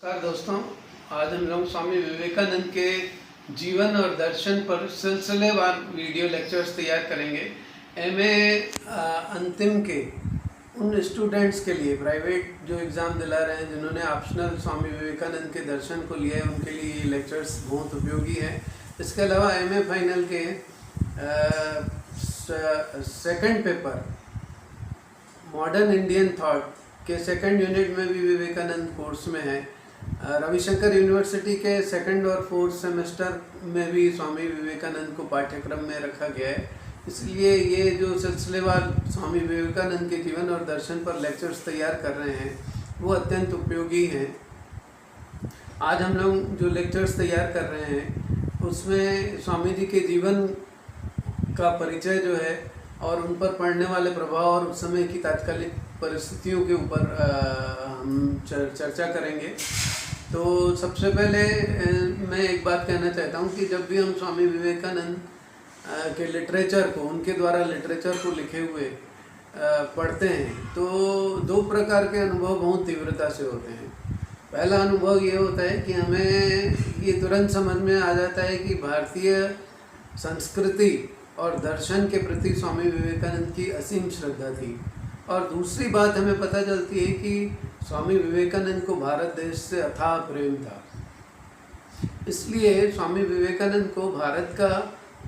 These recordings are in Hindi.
नमस्कार दोस्तों, आज हम लोग स्वामी विवेकानंद के जीवन और दर्शन पर सिलसिलेवार वीडियो लेक्चर्स तैयार करेंगे। एमए अंतिम के उन स्टूडेंट्स के लिए, प्राइवेट जो एग्ज़ाम दिला रहे हैं, जिन्होंने ऑप्शनल स्वामी विवेकानंद के दर्शन को लिया है, उनके लिए ये लेक्चर्स बहुत उपयोगी हैं। इसके अलावा एमए फाइनल के second paper modern Indian thought के सेकंड यूनिट में भी विवेकानंद कोर्स में है। रविशंकर यूनिवर्सिटी के सेकंड और फोर्थ सेमेस्टर में भी स्वामी विवेकानंद को पाठ्यक्रम में रखा गया है। इसलिए ये जो सिलसिलेवार स्वामी विवेकानंद के जीवन और दर्शन पर लेक्चर्स तैयार कर रहे हैं वो अत्यंत उपयोगी हैं। आज हम लोग जो लेक्चर्स तैयार कर रहे हैं उसमें स्वामी जी के जीवन का परिचय जो है और उन पर पड़ने वाले प्रभाव और उस समय की तात्कालिक परिस्थितियों के ऊपर हम चर्चा करेंगे। तो सबसे पहले मैं एक बात कहना चाहता हूँ कि जब भी हम स्वामी विवेकानंद के लिटरेचर को, उनके द्वारा लिटरेचर को लिखे हुए पढ़ते हैं तो दो प्रकार के अनुभव बहुत तीव्रता से होते हैं। पहला अनुभव ये होता है कि हमें ये तुरंत समझ में आ जाता है कि भारतीय संस्कृति और दर्शन के प्रति स्वामी विवेकानंद की असीम श्रद्धा थी। और दूसरी बात हमें पता चलती है कि स्वामी विवेकानंद को भारत देश से अथाह प्रेम था। इसलिए स्वामी विवेकानंद को भारत का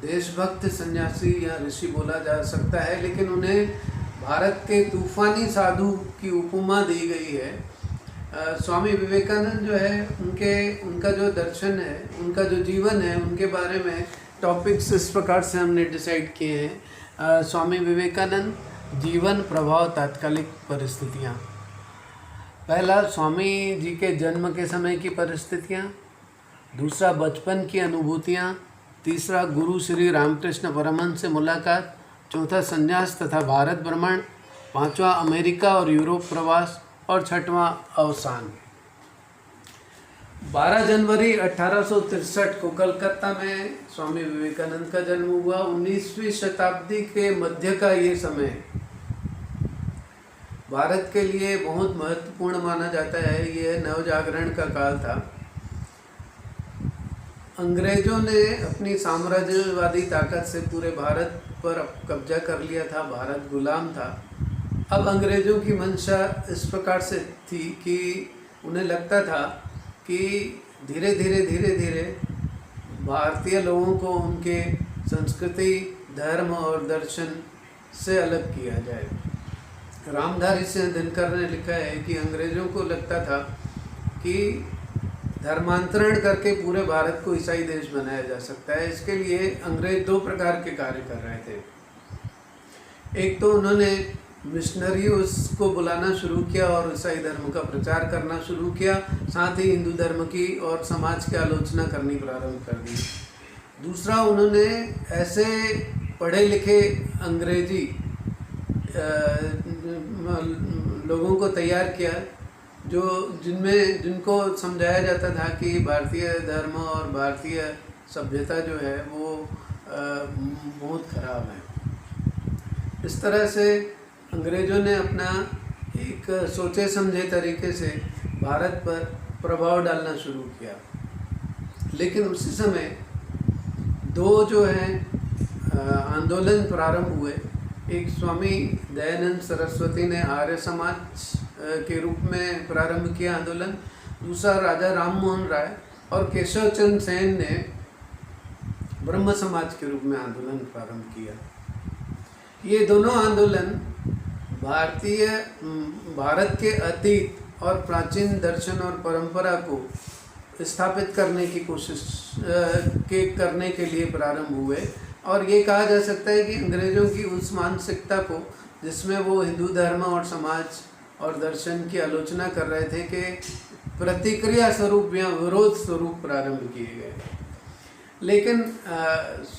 देशभक्त सन्यासी या ऋषि बोला जा सकता है, लेकिन उन्हें भारत के तूफानी साधु की उपमा दी गई है। स्वामी विवेकानंद जो है उनका जो दर्शन है, उनका जो जीवन है, उनके बारे में टॉपिक्स इस प्रकार से हमने डिसाइड किए हैं। स्वामी विवेकानंद जीवन, प्रभाव, तात्कालिक परिस्थितियाँ। पहला, स्वामी जी के जन्म के समय की परिस्थितियाँ। दूसरा, बचपन की अनुभूतियाँ। तीसरा, गुरु श्री रामकृष्ण परमहंस से मुलाकात। चौथा, संन्यास तथा भारत भ्रमण। पांचवा, अमेरिका और यूरोप प्रवास। और छठवां, अवसान। 12 जनवरी 1863 को कलकत्ता में स्वामी विवेकानंद का जन्म हुआ। 19वीं शताब्दी के मध्य का ये समय भारत के लिए बहुत महत्वपूर्ण माना जाता है। यह नवजागरण का काल था। अंग्रेजों ने अपनी साम्राज्यवादी ताकत से पूरे भारत पर कब्जा कर लिया था। भारत गुलाम था। अब अंग्रेजों की मंशा इस प्रकार से थी कि उन्हें लगता था कि धीरे धीरे भारतीय लोगों को उनके संस्कृति, धर्म और दर्शन से अलग किया जाए। रामधारी सिंह दिनकर ने लिखा है कि अंग्रेज़ों को लगता था कि धर्मांतरण करके पूरे भारत को ईसाई देश बनाया जा सकता है। इसके लिए अंग्रेज दो प्रकार के कार्य कर रहे थे। एक तो उन्होंने मिशनरीज को बुलाना शुरू किया और ईसाई धर्म का प्रचार करना शुरू किया, साथ ही हिंदू धर्म की और समाज की आलोचना करनी प्रारंभ कर दी। दूसरा, उन्होंने ऐसे पढ़े लिखे अंग्रेजी लोगों को तैयार किया जिनको समझाया जाता था कि भारतीय धर्म और भारतीय सभ्यता जो है वो बहुत खराब है। इस तरह से अंग्रेज़ों ने अपना एक सोचे समझे तरीके से भारत पर प्रभाव डालना शुरू किया। लेकिन उसी समय दो जो हैं आंदोलन प्रारंभ हुए। एक, स्वामी दयानंद सरस्वती ने आर्य समाज के रूप में प्रारंभ किया आंदोलन। दूसरा, राजा राम मोहन राय और केशव चंद्र सेन ने ब्रह्म समाज के रूप में आंदोलन प्रारंभ किया। ये दोनों आंदोलन भारत के अतीत और प्राचीन दर्शन और परंपरा को स्थापित करने की कोशिश करने के लिए प्रारंभ हुए। और ये कहा जा सकता है कि अंग्रेज़ों की उस मानसिकता को जिसमें वो हिंदू धर्म और समाज और दर्शन की आलोचना कर रहे थे के प्रतिक्रिया स्वरूप या विरोध स्वरूप प्रारंभ किए गए। लेकिन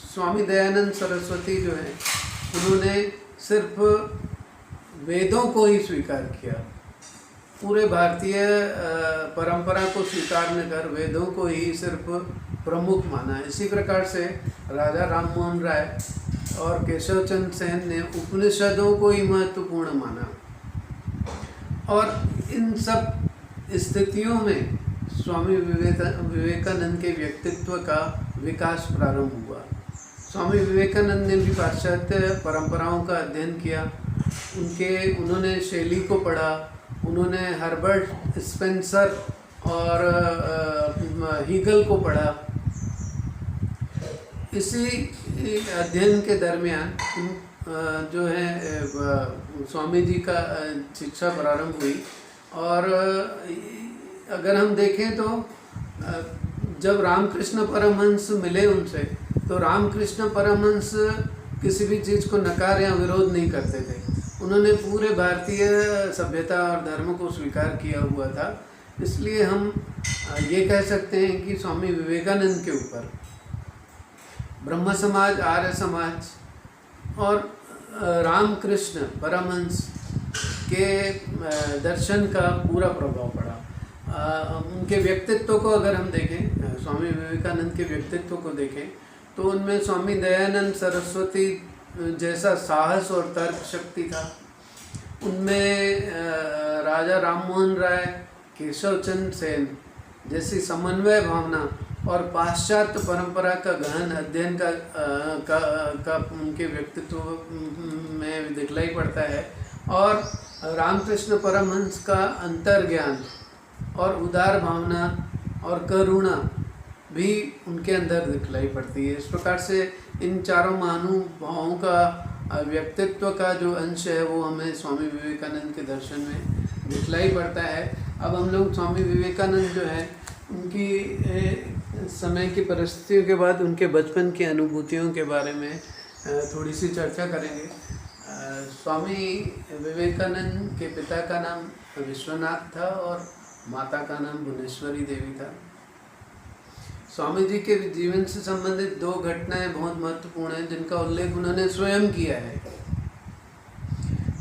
स्वामी दयानंद सरस्वती जो हैं उन्होंने सिर्फ वेदों को ही स्वीकार किया। पूरे भारतीय परंपरा को स्वीकार न कर वेदों को ही सिर्फ प्रमुख माना। इसी प्रकार से राजा राम मोहन राय और केशव चंद्र सेन ने उपनिषदों को ही महत्वपूर्ण माना। और इन सब स्थितियों में स्वामी विवेकानंद के व्यक्तित्व का विकास प्रारंभ हुआ। स्वामी विवेकानंद ने भी पाश्चात्य परंपराओं का अध्ययन किया। उन्होंने शैली को पढ़ा, उन्होंने हर्बर्ट स्पेंसर और हीगल को पढ़ा। इसी अध्ययन के दरमियान जो है स्वामी जी का शिक्षा प्रारंभ हुई। और अगर हम देखें तो जब रामकृष्ण परमहंस मिले उनसे, तो रामकृष्ण परमहंस किसी भी चीज़ को नकार या विरोध नहीं करते थे। उन्होंने पूरे भारतीय सभ्यता और धर्म को स्वीकार किया हुआ था। इसलिए हम ये कह सकते हैं कि स्वामी विवेकानंद के ऊपर ब्रह्म समाज, आर्य समाज और रामकृष्ण परमहंस के दर्शन का पूरा प्रभाव पड़ा। उनके व्यक्तित्व को अगर हम देखें, स्वामी विवेकानंद के व्यक्तित्व को देखें, तो उनमें स्वामी दयानंद सरस्वती जैसा साहस और तर्क शक्ति था। उनमें राजा राममोहन राय, केशव चंद्र सेन जैसी समन्वय भावना और पाश्चात्य परंपरा का गहन अध्ययन का उनके व्यक्तित्व में दिखलाई पड़ता है। और रामकृष्ण परमहंस का अंतर्ज्ञान और उदार भावना और करुणा भी उनके अंदर दिखलाई पड़ती है। इस प्रकार से इन चारों महानुभावों का व्यक्तित्व का जो अंश है वो हमें स्वामी विवेकानंद के दर्शन में दिखलाई पड़ता है। अब हम लोग स्वामी विवेकानंद जो है उनकी समय की परिस्थितियों के बाद उनके बचपन की अनुभूतियों के बारे में थोड़ी सी चर्चा करेंगे। स्वामी विवेकानंद के पिता का नाम विश्वनाथ था और माता का नाम भुवनेश्वरी देवी था। स्वामी जी के जीवन से संबंधित दो घटनाएं बहुत महत्वपूर्ण हैं जिनका उल्लेख उन्होंने स्वयं किया है।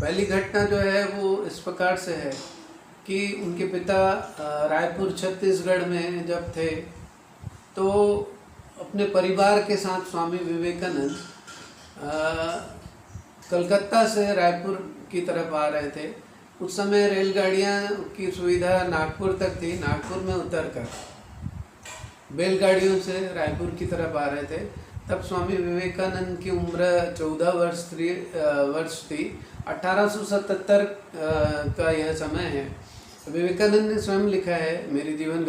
पहली घटना जो है वो इस प्रकार से है कि उनके पिता रायपुर छत्तीसगढ़ में जब थे तो अपने परिवार के साथ स्वामी विवेकानंद कलकत्ता से रायपुर की तरफ आ रहे थे। उस समय रेलगाड़ियाँ की सुविधा नागपुर तक थी। नागपुर में उतरकर बैलगाड़ियों से रायपुर की तरफ आ रहे थे। तब स्वामी विवेकानंद की उम्र 14 वर्ष थी। 1877 का यह समय है। विवेकानंद ने स्वयं लिखा है मेरी जीवन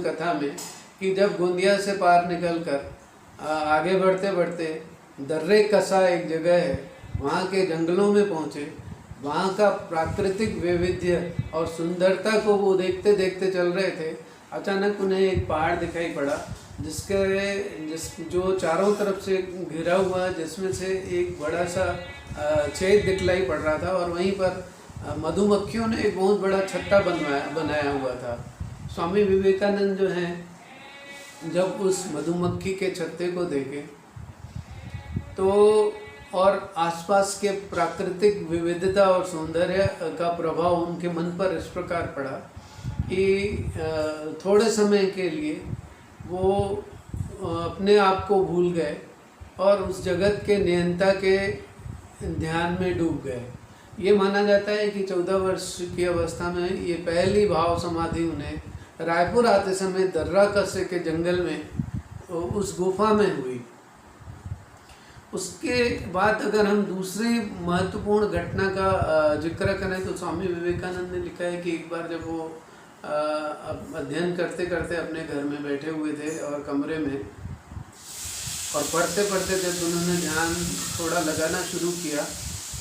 कथा में कि जब गोंदिया से पार निकलकर आगे बढ़ते बढ़ते दर्रे कसा एक जगह है, वहाँ के जंगलों में पहुँचे। वहाँ का प्राकृतिक वैविध्य और सुंदरता को वो देखते देखते चल रहे थे। अचानक उन्हें एक पहाड़ दिखाई पड़ा जो चारों तरफ से घिरा हुआ, जिसमें से एक बड़ा सा छेद दिखलाई पड़ रहा था और वहीं पर मधुमक्खियों ने एक बहुत बड़ा छत्ता बनाया हुआ था। स्वामी विवेकानंद जो हैं जब उस मधुमक्खी के छत्ते को देखे तो और आसपास के प्राकृतिक विविधता और सौंदर्य का प्रभाव उनके मन पर इस प्रकार पड़ा कि थोड़े समय के लिए वो अपने आप को भूल गए और उस जगत के नियंता के ध्यान में डूब गए। ये माना जाता है कि 14 वर्ष की अवस्था में ये पहली भाव समाधि उन्हें रायपुर आते समय दर्रा कस्से के जंगल में उस गुफा में हुई। उसके बाद अगर हम दूसरी महत्वपूर्ण घटना का जिक्र करें तो स्वामी विवेकानंद ने लिखा है कि एक बार जब वो अध्ययन करते करते अपने घर में बैठे हुए थे और कमरे में और पढ़ते पढ़ते जब उन्होंने ध्यान थोड़ा लगाना शुरू किया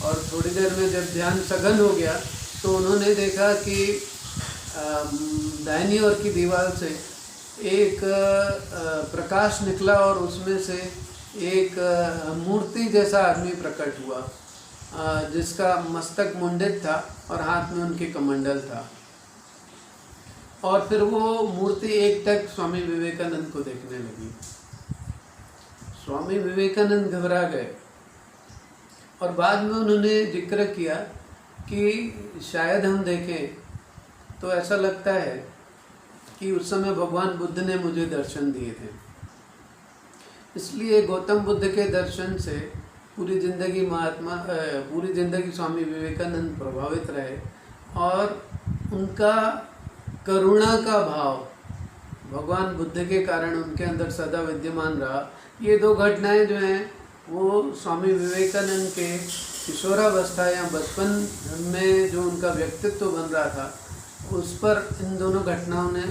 और थोड़ी देर में जब ध्यान सघन हो गया तो उन्होंने देखा कि दाहिनी ओर की दीवार से एक प्रकाश निकला और उसमें से एक मूर्ति जैसा आदमी प्रकट हुआ जिसका मस्तक मुंडित था और हाथ में उनके कमंडल था। और फिर वो मूर्ति एकटक स्वामी विवेकानंद को देखने लगी। स्वामी विवेकानंद घबरा गए और बाद में उन्होंने जिक्र किया कि शायद हम देखें तो ऐसा लगता है कि उस समय भगवान बुद्ध ने मुझे दर्शन दिए थे। इसलिए गौतम बुद्ध के दर्शन से पूरी ज़िंदगी स्वामी विवेकानंद प्रभावित रहे और उनका करुणा का भाव भगवान बुद्ध के कारण उनके अंदर सदा विद्यमान रहा। ये दो घटनाएं जो हैं वो स्वामी विवेकानंद के किशोरावस्था या बचपन में जो उनका व्यक्तित्व बन रहा था उस पर इन दोनों घटनाओं ने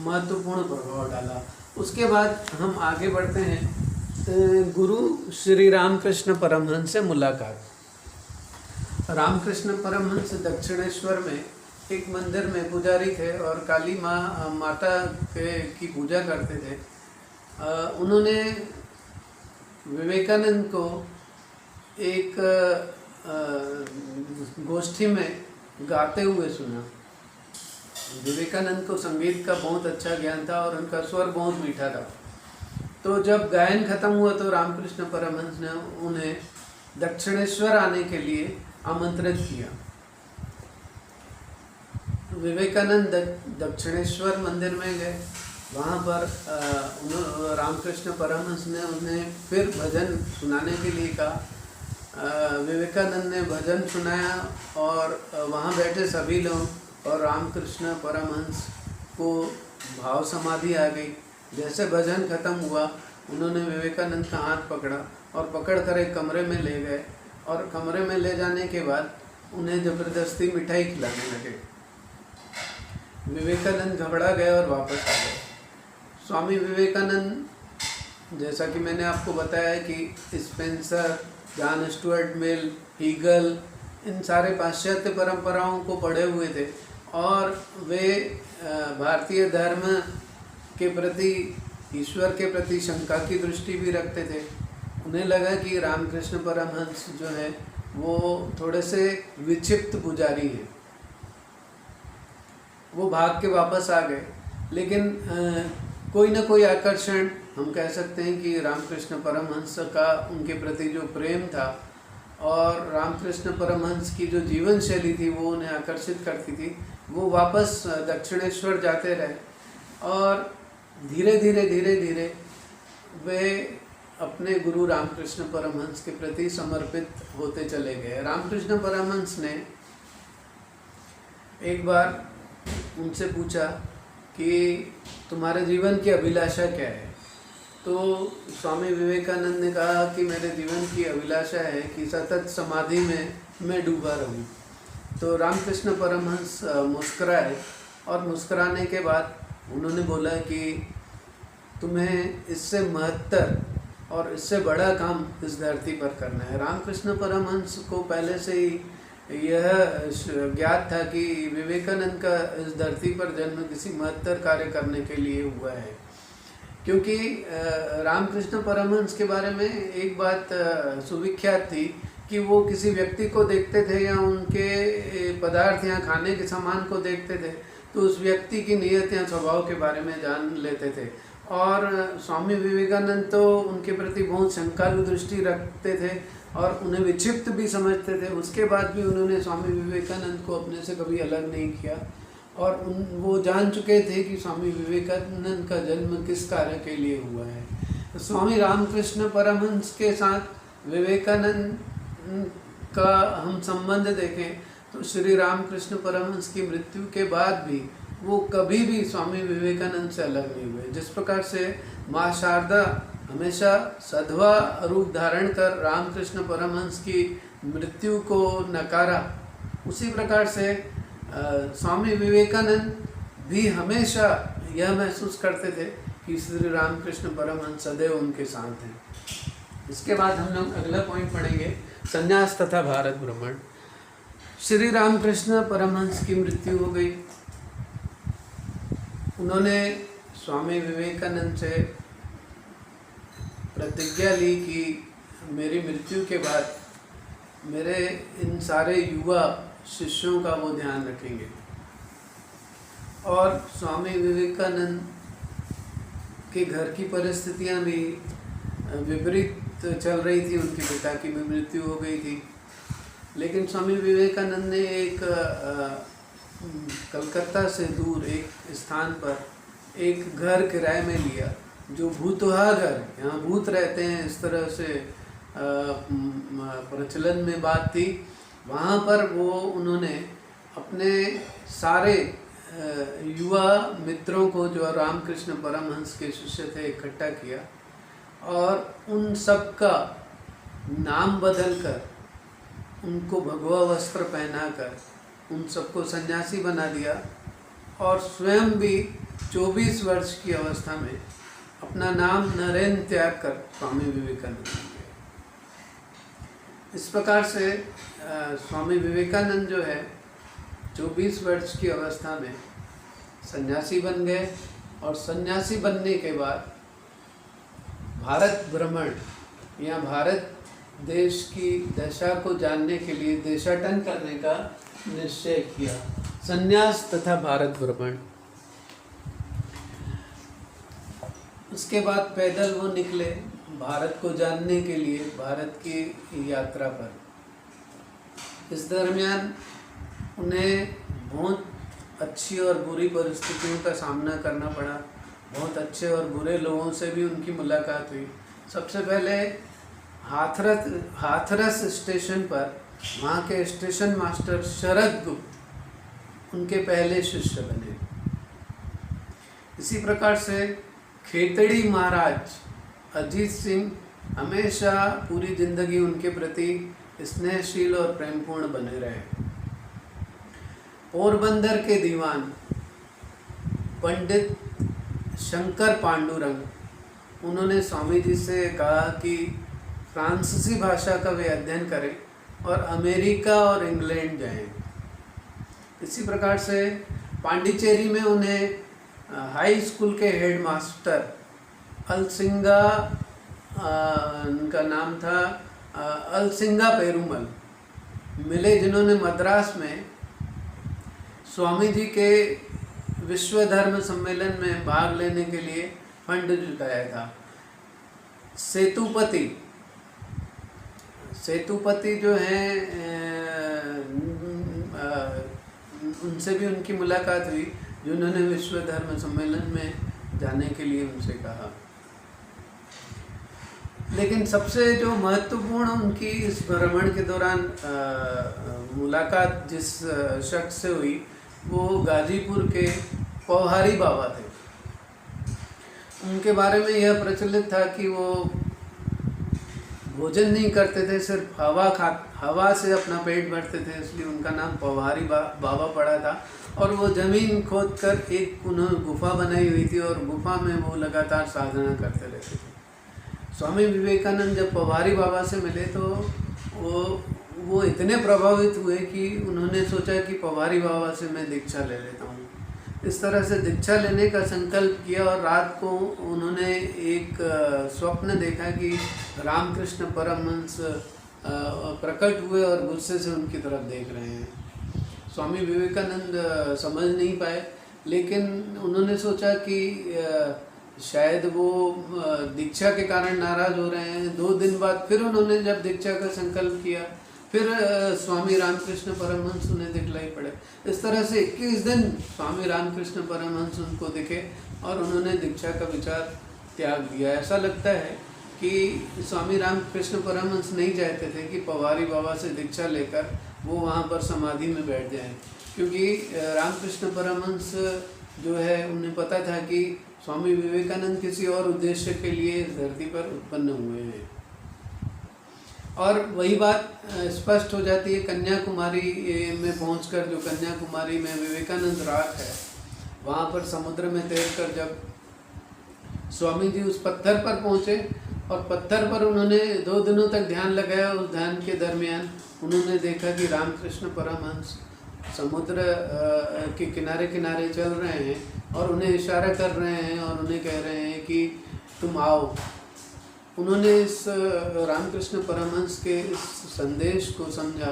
महत्वपूर्ण प्रभाव डाला। उसके बाद हम आगे बढ़ते हैं। गुरु श्री रामकृष्ण परमहंस से मुलाकात। रामकृष्ण परमहंस दक्षिणेश्वर में एक मंदिर में पुजारी थे और काली माता की पूजा करते थे। उन्होंने विवेकानंद को एक गोष्ठी में गाते हुए सुना। विवेकानंद को संगीत का बहुत अच्छा ज्ञान था और उनका स्वर बहुत मीठा था। तो जब गायन खत्म हुआ तो रामकृष्ण परमहंस ने उन्हें दक्षिणेश्वर आने के लिए आमंत्रित किया। विवेकानंद दक्षिणेश्वर मंदिर में गए। वहाँ पर रामकृष्ण परमहंस ने उन्हें फिर भजन सुनाने के लिए कहा। विवेकानंद ने भजन सुनाया और वहाँ बैठे सभी लोग और रामकृष्ण परमहंस को भाव समाधि आ गई। जैसे भजन खत्म हुआ उन्होंने विवेकानंद का हाथ पकड़ा और पकड़कर एक कमरे में ले गए और कमरे में ले जाने के बाद उन्हें ज़बरदस्ती मिठाई खिलाने लगे। विवेकानंद घबरा गए और वापस आ गए। स्वामी विवेकानंद, जैसा कि मैंने आपको बताया कि Spencer, John Stuart Mill, Hegel, इन सारे पाश्चात्य परंपराओं को पढ़े हुए थे और वे भारतीय धर्म के प्रति, ईश्वर के प्रति शंका की दृष्टि भी रखते थे। उन्हें लगा कि रामकृष्ण परमहंस जो है वो थोड़े से विक्षिप्त पुजारी हैं। वो भाग के वापस आ गए, लेकिन कोई ना कोई आकर्षण, हम कह सकते हैं कि रामकृष्ण परमहंस का उनके प्रति जो प्रेम था और रामकृष्ण परमहंस की जो जीवन शैली थी वो उन्हें आकर्षित करती थी। वो वापस दक्षिणेश्वर जाते रहे और धीरे धीरे वे अपने गुरु रामकृष्ण परमहंस के प्रति समर्पित होते चले गए। रामकृष्ण परमहंस ने एक बार उनसे पूछा कि तुम्हारे जीवन की अभिलाषा क्या है? तो स्वामी विवेकानंद ने कहा कि मेरे जीवन की अभिलाषा है कि सतत समाधि में मैं डूबा रहूं। तो रामकृष्ण परमहंस मुस्कुराए और मुस्कुराने के बाद उन्होंने बोला कि तुम्हें इससे महत्तर और इससे बड़ा काम इस धरती पर करना है। रामकृष्ण परमहंस को पहले से ही यह ज्ञात था कि विवेकानंद का इस धरती पर जन्म किसी महत्तर कार्य करने के लिए हुआ है, क्योंकि रामकृष्ण परमहंस के बारे में एक बात सुविख्यात थी कि वो किसी व्यक्ति को देखते थे या उनके पदार्थ या खाने के सामान को देखते थे तो उस व्यक्ति की नीयत या स्वभाव के बारे में जान लेते थे। और स्वामी विवेकानंद तो उनके प्रति बहुत शंकालु दृष्टि रखते थे और उन्हें विक्षिप्त भी समझते थे। उसके बाद भी उन्होंने स्वामी विवेकानंद को अपने से कभी अलग नहीं किया और वो जान चुके थे कि स्वामी विवेकानंद का जन्म किस कार्य के लिए हुआ है। तो स्वामी रामकृष्ण परमहंस के साथ विवेकानंद का हम संबंध देखें तो श्री रामकृष्ण परमहंस की मृत्यु के बाद भी वो कभी भी स्वामी विवेकानंद से अलग नहीं हुए। जिस प्रकार से माँ शारदा हमेशा सधवा रूप धारण कर रामकृष्ण परमहंस की मृत्यु को नकारा, उसी प्रकार से स्वामी विवेकानंद भी हमेशा यह महसूस करते थे कि श्री रामकृष्ण परमहंस सदैव उनके साथ हैं। इसके बाद हम लोग अगला पॉइंट पढ़ेंगे, संन्यास तथा भारत भ्रमण। श्री रामकृष्ण परमहंस की मृत्यु हो गई। उन्होंने स्वामी विवेकानंद से प्रतिज्ञा ली कि मेरी मृत्यु के बाद मेरे इन सारे युवा शिष्यों का वो ध्यान रखेंगे। और स्वामी विवेकानंद के घर की परिस्थितियां भी विपरीत चल रही थी। उनके पिता की भी मृत्यु हो गई थी, लेकिन स्वामी विवेकानंद ने एक कलकत्ता से दूर एक स्थान पर एक घर किराए में लिया, जो भूतहा घर, यहाँ भूत रहते हैं इस तरह से प्रचलन में बात थी। वहाँ पर वो उन्होंने अपने सारे युवा मित्रों को जो रामकृष्ण परमहंस के शिष्य थे इकट्ठा किया और उन सब का नाम बदलकर, उनको भगवा वस्त्र पहनाकर उन सबको सन्यासी बना दिया और स्वयं भी 24 वर्ष की अवस्था में अपना नाम नरेन त्याग कर स्वामी विवेकानंद बन गए। इस प्रकार से स्वामी विवेकानंद जो है 24 वर्ष की अवस्था में सन्यासी बन गए और सन्यासी बनने के बाद भारत भ्रमण या भारत देश की दशा को जानने के लिए देशाटन करने का निश्चय किया। सन्यास तथा भारत भ्रमण। उसके बाद पैदल वो निकले भारत को जानने के लिए, भारत की यात्रा पर। इस दरमियान उन्हें बहुत अच्छी और बुरी परिस्थितियों का सामना करना पड़ा, बहुत अच्छे और बुरे लोगों से भी उनकी मुलाकात हुई। सबसे पहले हाथरस स्टेशन पर वहाँ के स्टेशन मास्टर शरद गुप्त उनके पहले शिष्य बने। इसी प्रकार से खेतड़ी महाराज अजीत सिंह हमेशा पूरी जिंदगी उनके प्रति स्नेहशील और प्रेमपूर्ण बने रहे। पोरबंदर के दीवान पंडित शंकर पांडुरंग, उन्होंने स्वामी जी से कहा कि फ्रांसीसी भाषा का वे अध्ययन करें और अमेरिका और इंग्लैंड जाएं। इसी प्रकार से पांडिचेरी में उन्हें हाई स्कूल के हेडमास्टर अलसिंगा, उनका नाम था अलसिंगा पेरुमल, मिले, जिन्होंने मद्रास में स्वामी जी के विश्व धर्म सम्मेलन में भाग लेने के लिए फंड जुटाया था। सेतुपति जो हैं उनसे भी उनकी मुलाकात हुई, जिन्होंने विश्व धर्म सम्मेलन में जाने के लिए उनसे कहा। लेकिन सबसे जो महत्वपूर्ण उनकी इस भ्रमण के दौरान मुलाकात जिस शख्स से हुई वो गाजीपुर के पौहारी बाबा थे। उनके बारे में यह प्रचलित था कि वो भोजन नहीं करते थे, सिर्फ हवा से अपना पेट भरते थे, इसलिए उनका नाम पौहारी बाबा पड़ा था। और वो ज़मीन खोद कर एक उन्होंने गुफा बनाई हुई थी और गुफा में वो लगातार साधना करते रहते थे। स्वामी विवेकानंद जब पौहारी बाबा से मिले तो वो इतने प्रभावित हुए कि उन्होंने सोचा कि पौहारी बाबा से मैं दीक्षा ले लेता हूँ। इस तरह से दीक्षा लेने का संकल्प किया और रात को उन्होंने एक स्वप्न देखा कि रामकृष्ण परमहंस प्रकट हुए और गुस्से से उनकी तरफ देख रहे हैं। स्वामी विवेकानंद समझ नहीं पाए, लेकिन उन्होंने सोचा कि शायद वो दीक्षा के कारण नाराज़ हो रहे हैं। 2 दिन बाद फिर उन्होंने जब दीक्षा का संकल्प किया, फिर स्वामी रामकृष्ण परमहंस उन्हें दिखलाई पड़े। इस तरह से 21 दिन स्वामी रामकृष्ण परमहंस उनको दिखे और उन्होंने दीक्षा का विचार त्याग दिया। ऐसा लगता है कि स्वामी रामकृष्ण परमहंस नहीं चाहते थे कि पौहारी बाबा से दीक्षा लेकर वो वहाँ पर समाधि में बैठ जाएं, क्योंकि रामकृष्ण परमहंस जो है उन्हें पता था कि स्वामी विवेकानंद किसी और उद्देश्य के लिए इस धरती पर उत्पन्न हुए हैं। और वही बात स्पष्ट हो जाती है कन्याकुमारी में पहुंचकर। जो कन्याकुमारी में विवेकानंद रॉक है, वहाँ पर समुद्र में तैरकर जब स्वामी जी उस पत्थर पर पहुँचे और पत्थर पर उन्होंने 2 दिनों तक ध्यान लगाया। उस ध्यान के दरमियान उन्होंने देखा कि रामकृष्ण परमहंस समुद्र के किनारे किनारे चल रहे हैं और उन्हें इशारा कर रहे हैं और उन्हें कह रहे हैं कि तुम आओ। उन्होंने इस रामकृष्ण परमहंस के इस संदेश को समझा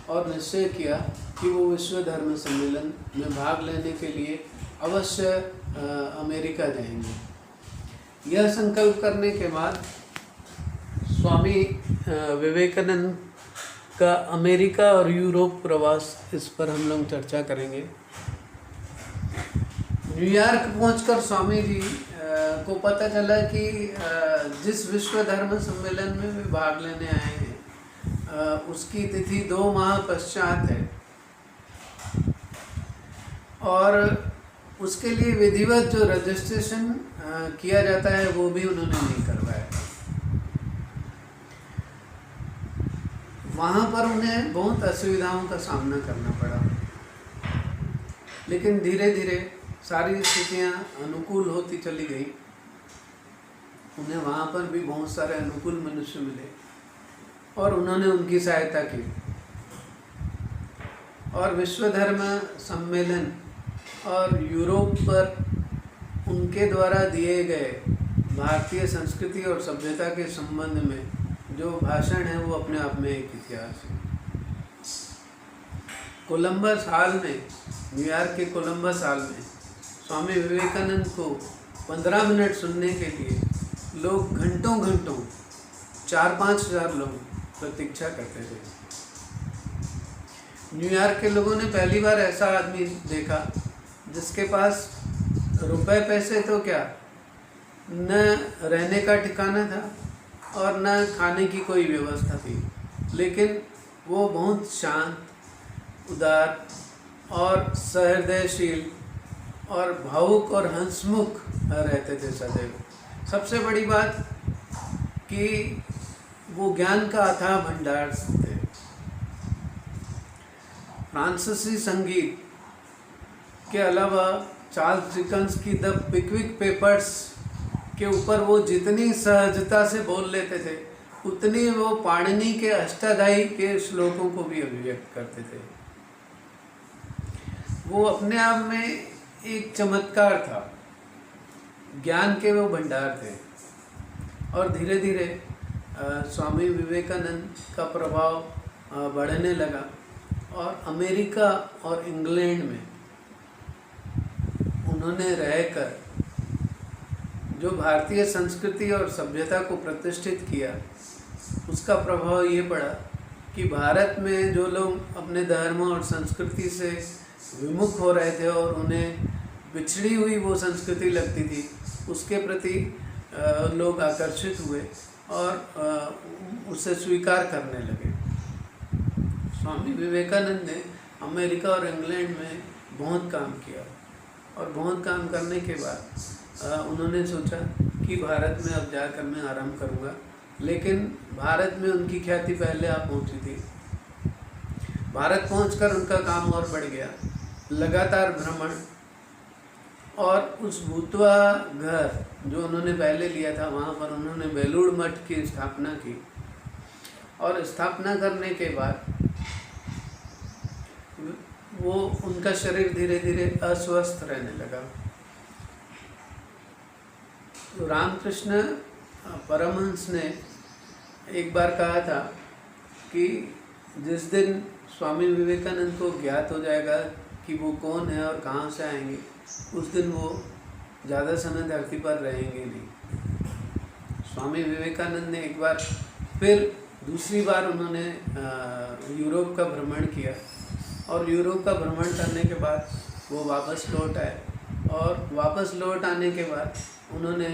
और निश्चय किया कि वो विश्व धर्म सम्मेलन में भाग लेने के लिए अवश्य अमेरिका जाएंगे। यह संकल्प करने के बाद स्वामी विवेकानंद का अमेरिका और यूरोप प्रवास, इस पर हम लोग चर्चा करेंगे। न्यूयॉर्क पहुंचकर स्वामी जी को पता चला कि जिस विश्व धर्म सम्मेलन में वे भाग लेने आए हैं उसकी तिथि 2 माह पश्चात है और उसके लिए विधिवत जो रजिस्ट्रेशन किया जाता है वो भी उन्होंने नहीं करवाया। वहाँ पर उन्हें बहुत असुविधाओं का सामना करना पड़ा, लेकिन धीरे धीरे सारी स्थितियाँ अनुकूल होती चली गई। उन्हें वहाँ पर भी बहुत सारे अनुकूल मनुष्य मिले और उन्होंने उनकी सहायता की, और विश्व धर्म सम्मेलन और यूरोप पर उनके द्वारा दिए गए भारतीय संस्कृति और सभ्यता के संबंध में जो भाषण है वो अपने आप में एक इतिहास है। कोलंबस हॉल में, न्यूयॉर्क के कोलंबस हॉल में स्वामी विवेकानंद को 15 मिनट सुनने के लिए लोग घंटों 4-5 हज़ार लोग प्रतीक्षा करते थे। न्यूयॉर्क के लोगों ने पहली बार ऐसा आदमी देखा जिसके पास रुपए पैसे तो क्या, न रहने का ठिकाना था और न खाने की कोई व्यवस्था थी, लेकिन वो बहुत शांत, उदार और सहृदयशील और भावुक और हंसमुख रहते थे सदैव। सबसे बड़ी बात कि वो ज्ञान का अथाह भंडार थे। फ्रांसीसी संगीत के अलावा चार्ल्स डिकन्स की द पिकविक पेपर्स के ऊपर वो जितनी सहजता से बोल लेते थे, उतनी वो पाणिनि के अष्टाध्यायी के श्लोकों को भी अभिव्यक्त करते थे। वो अपने आप में एक चमत्कार था, ज्ञान के वो भंडार थे। और धीरे धीरे स्वामी विवेकानंद का प्रभाव बढ़ने लगा और अमेरिका और इंग्लैंड में उन्होंने रहकर जो भारतीय संस्कृति और सभ्यता को प्रतिष्ठित किया, उसका प्रभाव ये पड़ा कि भारत में जो लोग अपने धर्म और संस्कृति से विमुख हो रहे थे और उन्हें बिछड़ी हुई वो संस्कृति लगती थी, उसके प्रति लोग आकर्षित हुए और उसे स्वीकार करने लगे। स्वामी विवेकानंद ने अमेरिका और इंग्लैंड में बहुत काम किया और बहुत काम करने के बाद उन्होंने सोचा कि भारत में अब जाकर मैं आराम करूँगा, लेकिन भारत में उनकी ख्याति पहले आप पहुँची थी। भारत पहुंचकर उनका काम और बढ़ गया, लगातार भ्रमण, और उस भूतवा घर जो उन्होंने पहले लिया था वहाँ पर उन्होंने बेलूड़ मठ की स्थापना की। और स्थापना करने के बाद वो उनका शरीर धीरे धीरे अस्वस्थ रहने लगा। तो रामकृष्ण परमहंस ने एक बार कहा था कि जिस दिन स्वामी विवेकानंद को ज्ञात हो जाएगा कि वो कौन है और कहाँ से आएंगे, उस दिन वो ज़्यादा समय धरती पर रहेंगे नहीं। स्वामी विवेकानंद ने एक बार फिर दूसरी बार उन्होंने यूरोप का भ्रमण किया और यूरोप का भ्रमण करने के बाद वो वापस लौट आए और वापस लौट आने के बाद उन्होंने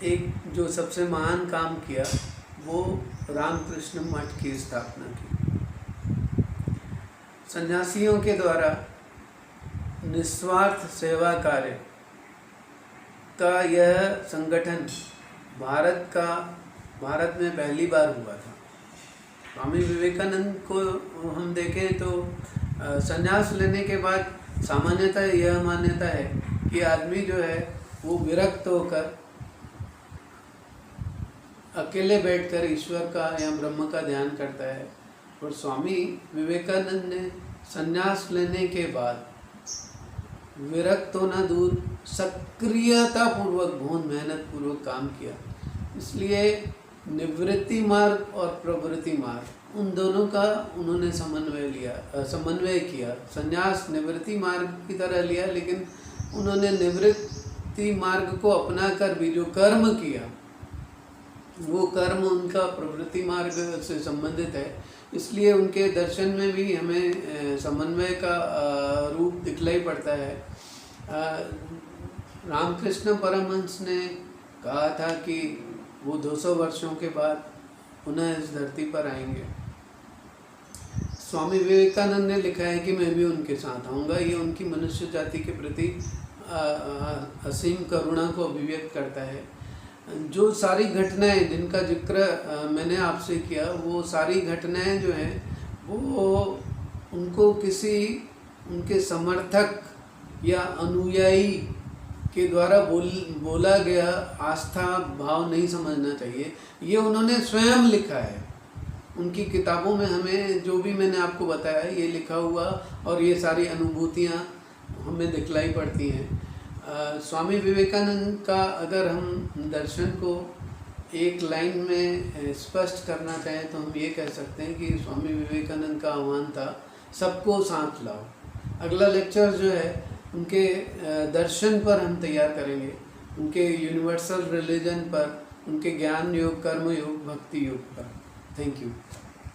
एक जो सबसे महान काम किया वो रामकृष्ण मठ की स्थापना की। सन्यासियों के द्वारा निस्वार्थ सेवा कार्य का यह संगठन भारत में पहली बार हुआ था। स्वामी विवेकानंद को हम देखें तो संन्यास लेने के बाद सामान्यतः यह मान्यता है कि आदमी जो है वो विरक्त होकर अकेले बैठकर ईश्वर का या ब्रह्म का ध्यान करता है। और स्वामी विवेकानंद ने संन्यास लेने के बाद विरक्त होना दूर, सक्रियता पूर्वक बहुत मेहनत पूर्वक काम किया। इसलिए निवृत्ति मार्ग और प्रवृत्ति मार्ग उन दोनों का उन्होंने समन्वय किया। संन्यास निवृत्ति मार्ग की तरह लिया, लेकिन उन्होंने निवृत्ति मार्ग को अपनाकर भी जो कर्म किया वो कर्म उनका प्रवृत्ति मार्ग से संबंधित है। इसलिए उनके दर्शन में भी हमें समन्वय का रूप दिखलाई पड़ता है। रामकृष्ण परमहंस ने कहा था कि वो 200 वर्षों के बाद पुनः इस धरती पर आएंगे। स्वामी विवेकानंद ने लिखा है कि मैं भी उनके साथ आऊँगा। ये उनकी मनुष्य जाति के प्रति असीम करुणा को अभिव्यक्त करता है। जो सारी घटनाएं जिनका जिक्र मैंने आपसे किया, वो सारी घटनाएं जो हैं वो उनको किसी उनके समर्थक या अनुयायी के द्वारा बोला गया आस्था भाव नहीं समझना चाहिए। ये उन्होंने स्वयं लिखा है। उनकी किताबों में हमें जो भी मैंने आपको बताया ये लिखा हुआ और ये सारी अनुभूतियाँ हमें दिखलाई पड़ती हैं। स्वामी विवेकानंद का अगर हम दर्शन को एक लाइन में स्पष्ट करना चाहें तो हम ये कह सकते हैं कि स्वामी विवेकानंद का आह्वान था, सबको साथ लाओ। अगला लेक्चर जो है उनके दर्शन पर हम तैयार करेंगे, उनके यूनिवर्सल रिलीजन पर, उनके ज्ञान योग, कर्म योग, भक्ति योग पर। Thank you.